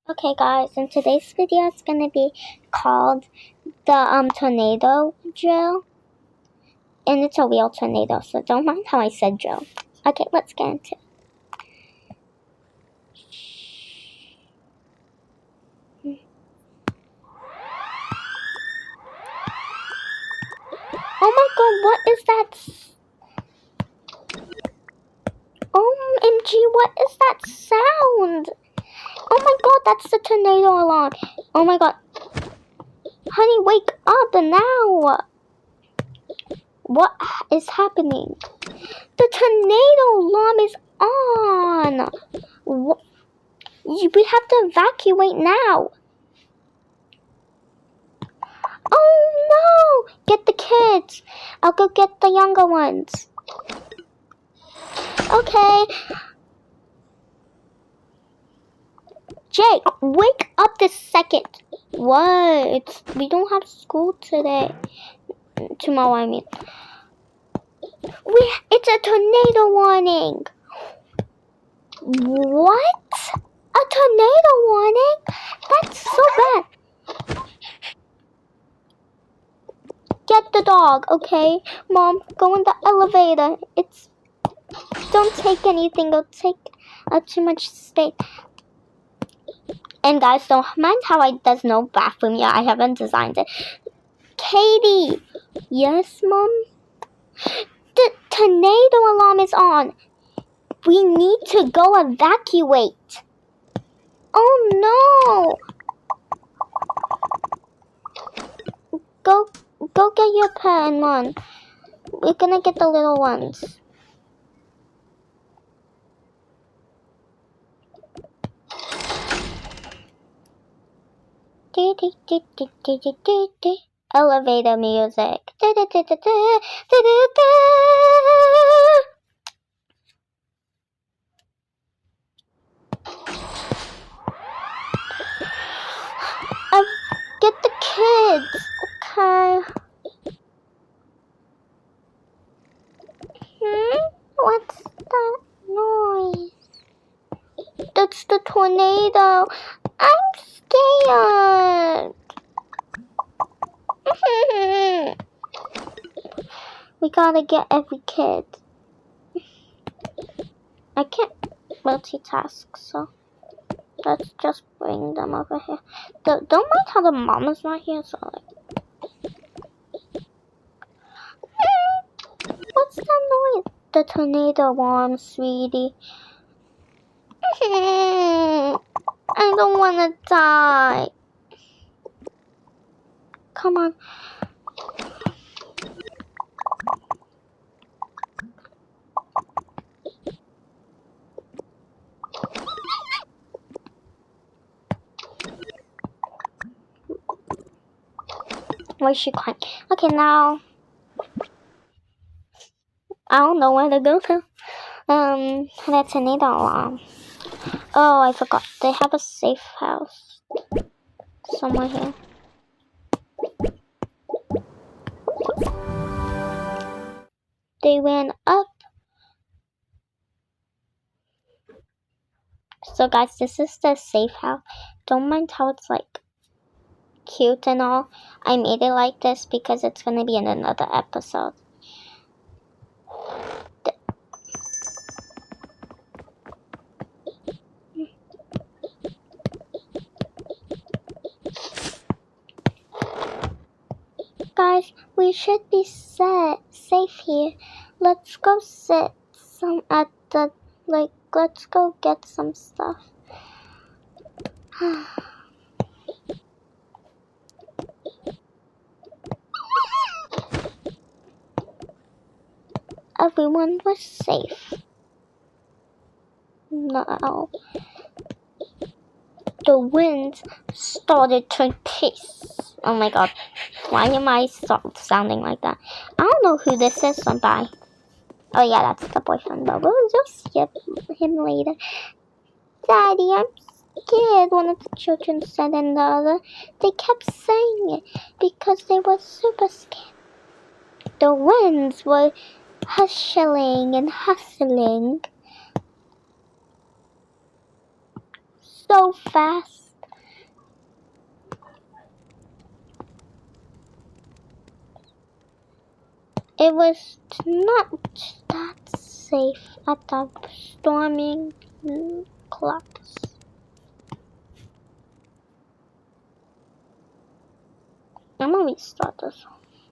Okay guys, in today's video it's gonna be called the tornado drill. And it's a real tornado, so don't mind how I said drill. Okay, let's get into it. Oh my god, what is that? OMG, what is that sound? Oh my god, that's the tornado alarm. Oh my god. Honey, wake up now. What is happening? The tornado alarm is on. We have to evacuate now. Oh no! Get the kids. I'll go get the younger ones. Okay. Jake, wake up this second. What? We don't have school today. Tomorrow, I mean. It's a tornado warning. What? A tornado warning? That's so bad. Get the dog, okay? Mom, go in the elevator. Don't take anything. It'll take too much space. And guys, don't mind how there's no bathroom yet. I haven't designed it. Katie! Yes, Mom? The tornado alarm is on. We need to go evacuate. Oh no! Go get your pet and run. We're gonna get the little ones. Elevator music. Get the kids. Okay. What's that noise? That's the tornado. I'm scared. We gotta get every kid. I can't multitask, so let's just bring them over here. Don't mind how the mama's not here, so what's that noise? The tornado alarm, sweetie. I don't wanna die. Come on. Why is she crying? Okay, now I don't know where to go to. The tornado alarm. Oh, I forgot. They have a safe house somewhere here. They ran up. So guys, this is the safe house. Don't mind how it's like cute and all. I made it like this because it's gonna be in another episode. Guys, we should be safe here. Let's go sit at the let's go get some stuff. Everyone was safe. Now the wind started to piss. Oh my god. Why am I sounding like that? I don't know who this is, so bye. Oh yeah, that's the boyfriend, but we'll just skip him later. Daddy, I'm scared, one of the children said, and the other, they kept saying it because they were super scared. The winds were hustling and hustling so fast. it was not that safe at the storming clouds. I'm gonna restart this.